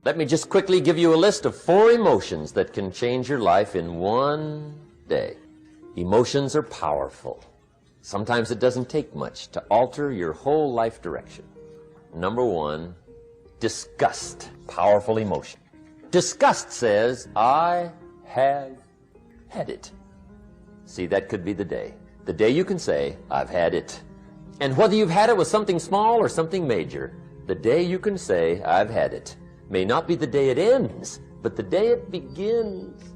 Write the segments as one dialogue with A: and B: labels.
A: Let me just quickly give you a list of 4 emotions that can change your life in one day. Emotions are powerful. Sometimes it doesn't take much to alter your whole life direction. Number 1, disgust. Powerful emotion. Disgust says, I have had it. See, that could be the day. The day you can say, I've had it. And whether you've had it with something small or something major, the day you can say, I've had it, may not be the day it ends, but the day it begins.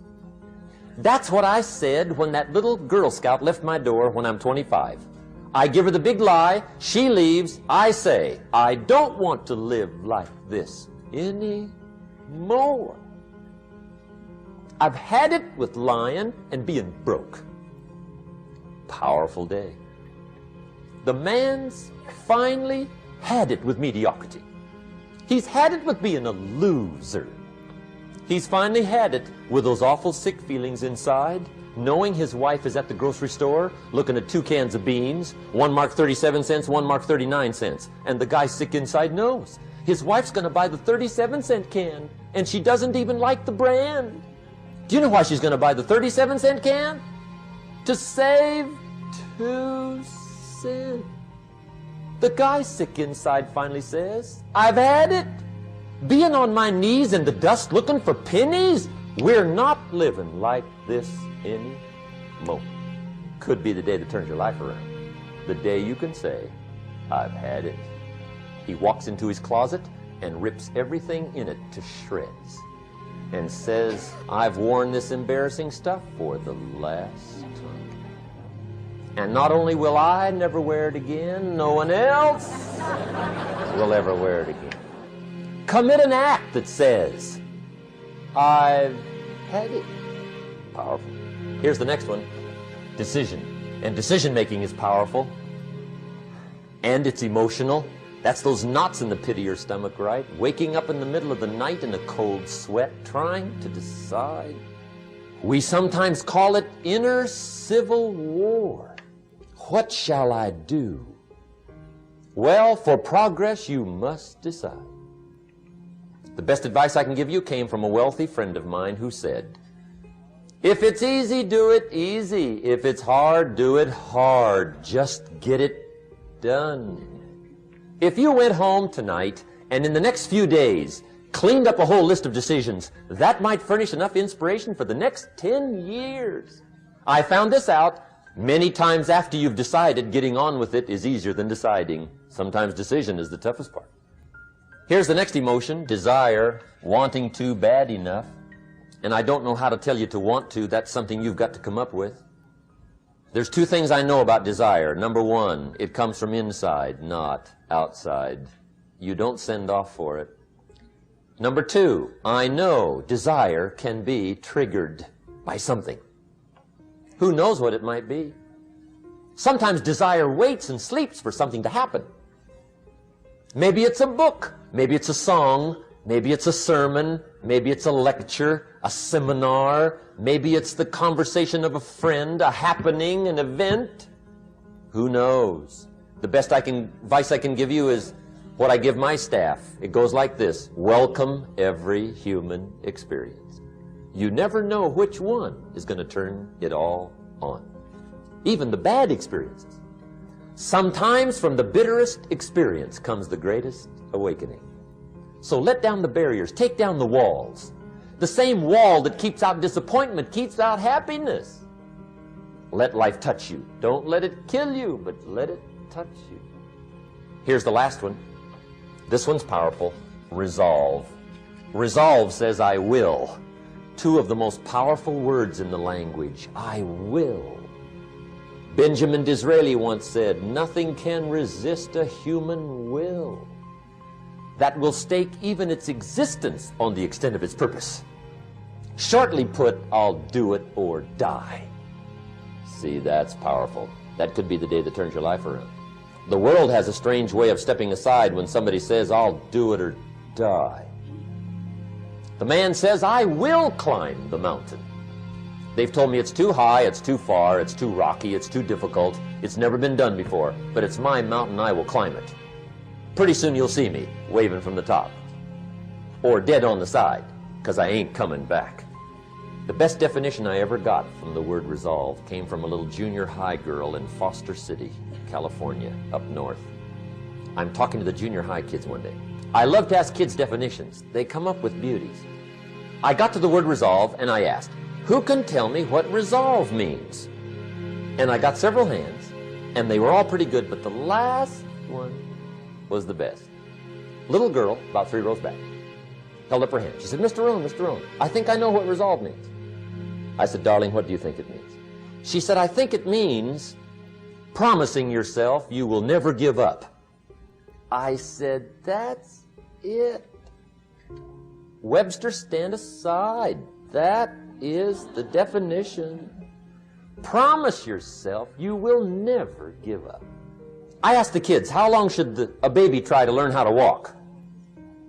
A: That's what I said when that little Girl Scout left my door when I'm 25. I give her the big lie, she leaves, I say, I don't want to live like this anymore. I've had it with lying and being broke. Powerful day. The man's finally had it with mediocrity. He's had it with being a loser. He's finally had it with those awful sick feelings inside, knowing his wife is at the grocery store looking at 2 cans of beans, one marked 37 cents, one marked 39 cents. And the guy sick inside knows his wife's going to buy the 37-cent can, and she doesn't even like the brand. Do you know why she's going to buy the 37-cent can? To save 2 cents. The guy sick inside finally says, I've had it. Being on my knees in the dust looking for pennies? We're not living like this anymore. Could be the day that turns your life around. The day you can say, I've had it. He walks into his closet and rips everything in it to shreds and says, I've worn this embarrassing stuff for the last time. And not only will I never wear it again, no one else will ever wear it again. Commit an act that says, I've had it. Powerful. Here's the next one. Decision. And decision making is powerful. And it's emotional. That's those knots in the pit of your stomach, right? Waking up in the middle of the night in a cold sweat, trying to decide. We sometimes call it inner civil war. What shall I do? Well, for progress, you must decide. The best advice I can give you came from a wealthy friend of mine who said, if it's easy, do it easy. If it's hard, do it hard. Just get it done. If you went home tonight and in the next few days cleaned up a whole list of decisions, that might furnish enough inspiration for the next 10 years. I found this out many times after you've decided. Getting on with it is easier than deciding. Sometimes decision is the toughest part. Here's the next emotion, desire, wanting to bad enough. And I don't know how to tell you to want to. That's something you've got to come up with. There's 2 things I know about desire. Number 1, it comes from inside, not outside. You don't send off for it. Number 2, I know desire can be triggered by something. Who knows what it might be? Sometimes desire waits and sleeps for something to happen. Maybe it's a book, maybe it's a song, maybe it's a sermon, maybe it's a lecture, a seminar, maybe it's the conversation of a friend, a happening, an event. Who knows? The best advice I can give you is what I give my staff. It goes like this: welcome every human experience. You never know which one is going to turn it all on. Even the bad experiences. Sometimes from the bitterest experience comes the greatest awakening. So let down the barriers, take down the walls. The same wall that keeps out disappointment keeps out happiness. Let life touch you. Don't let it kill you, but let it touch you. Here's the last one. This one's powerful. Resolve. Resolve says, I will. 2 of the most powerful words in the language. I will. Benjamin Disraeli once said, nothing can resist a human will that will stake even its existence on the extent of its purpose. Shortly put, I'll do it or die. See, that's powerful. That could be the day that turns your life around. The world has a strange way of stepping aside when somebody says, I'll do it or die. The man says, I will climb the mountain. They've told me it's too high, it's too far, it's too rocky, it's too difficult, it's never been done before, but it's my mountain, I will climb it. Pretty soon you'll see me waving from the top. or dead on the side, because I ain't coming back. The best definition I ever got from the word resolve came from a little junior high girl in Foster City, California, up north. I'm talking to the junior high kids one day. I love to ask kids definitions. They come up with beauties. I got to the word resolve and I asked, who can tell me what resolve means? And I got several hands, and they were all pretty good, but the last one was the best. Little girl, about 3 rows back, held up her hand. She said, Mr. Rohn, Mr. Rohn, I think I know what resolve means. I said, darling, what do you think it means? She said, I think it means promising yourself you will never give up. I said, that's it. Webster, stand aside. That is the definition. Promise yourself you will never give up. I asked the kids, how long should a baby try to learn how to walk?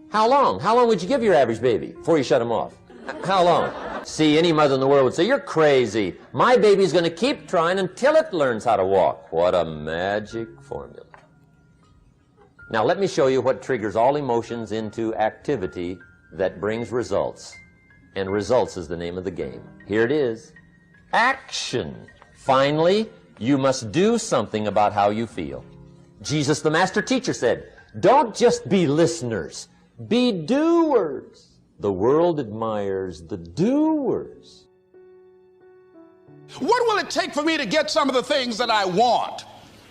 A: How long? How long would you give your average baby before you shut him off? How long? See, any mother in the world would say, you're crazy. My baby's going to keep trying until it learns how to walk. What a magic formula. Now let me show you what triggers all emotions into activity that brings results. And results is the name of the game. Here it is. Action. Finally, you must do something about how you feel. Jesus, the master teacher, said, don't just be listeners, be doers. The world admires the doers.
B: What will it take for me to get some of the things that I want?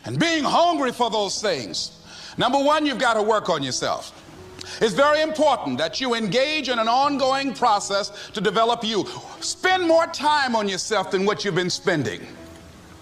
B: And being hungry for those things. Number one, you've got to work on yourself. It's very important that you engage in an ongoing process to develop you. Spend more time on yourself than what you've been spending.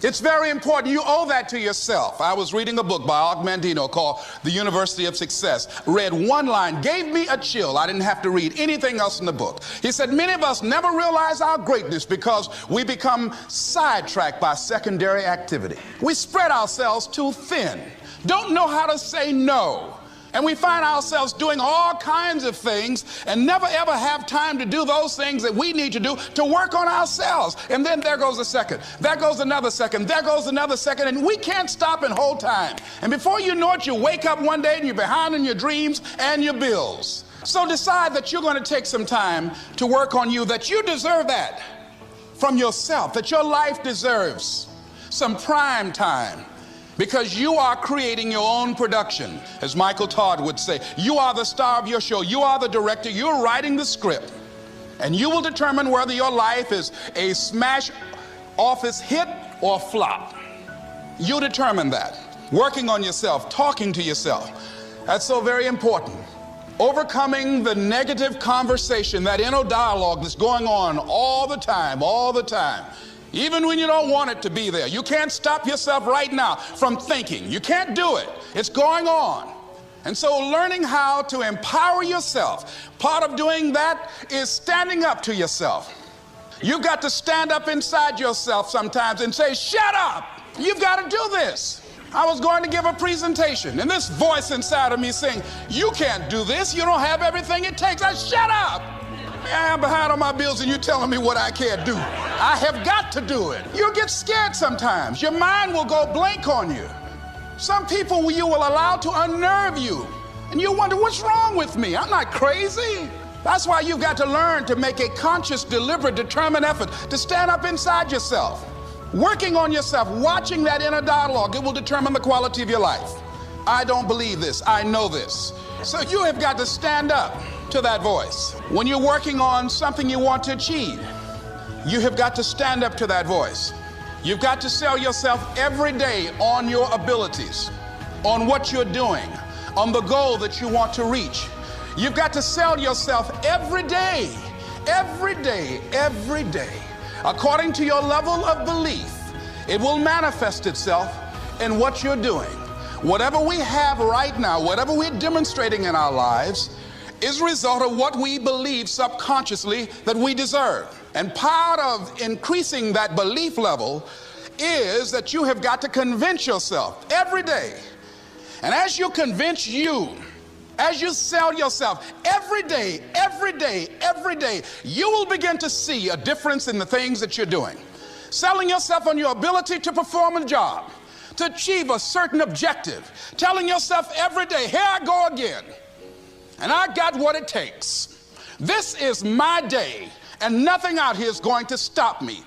B: It's very important. You owe that to yourself. I was reading a book by Og Mandino called The University of Success. Read one line, gave me a chill. I didn't have to read anything else in the book. He said, many of us never realize our greatness because we become sidetracked by secondary activity. We spread ourselves too thin, don't know how to say no. And we find ourselves doing all kinds of things and never ever have time to do those things that we need to do to work on ourselves. And then there goes a second, there goes another second, there goes another second, and we can't stop and hold time. And before you know it, you wake up one day and you're behind on your dreams and your bills. So decide that you're going to take some time to work on you, that you deserve that from yourself, that your life deserves some prime time. Because you are creating your own production. As Michael Todd would say, you are the star of your show. You are the director. You're writing the script. And you will determine whether your life is a smash office hit or flop. You determine that. Working on yourself, talking to yourself. That's so very important. Overcoming the negative conversation, that inner dialogue that's going on all the time, all the time. Even when you don't want it to be there. You can't stop yourself right now from thinking. You can't do it. It's going on. And so learning how to empower yourself, part of doing that is standing up to yourself. You've got to stand up inside yourself sometimes and say, shut up. You've got to do this. I was going to give a presentation, and this voice inside of me saying, you can't do this. You don't have everything it takes. Shut up. I'm behind on my bills and you're telling me what I can't do. I have got to do it. You get scared sometimes. Your mind will go blank on you. Some people you will allow to unnerve you. And you wonder, what's wrong with me? I'm not crazy. That's why you've got to learn to make a conscious, deliberate, determined effort to stand up inside yourself. Working on yourself, watching that inner dialogue, it will determine the quality of your life. I don't believe this. I know this. So you have got to stand up to that voice. When you're working on something you want to achieve, you have got to stand up to that voice. You've got to sell yourself every day on your abilities, on what you're doing, on the goal that you want to reach. You've got to sell yourself every day, every day, every day. According to your level of belief, it will manifest itself in what you're doing. Whatever we have right now, whatever we're demonstrating in our lives, is a result of what we believe subconsciously that we deserve. And part of increasing that belief level is that you have got to convince yourself every day. And as you convince you, as you sell yourself every day, every day, every day, you will begin to see a difference in the things that you're doing. Selling yourself on your ability to perform a job, to achieve a certain objective, telling yourself every day, here I go again. And I got what it takes. This is my day, and nothing out here is going to stop me.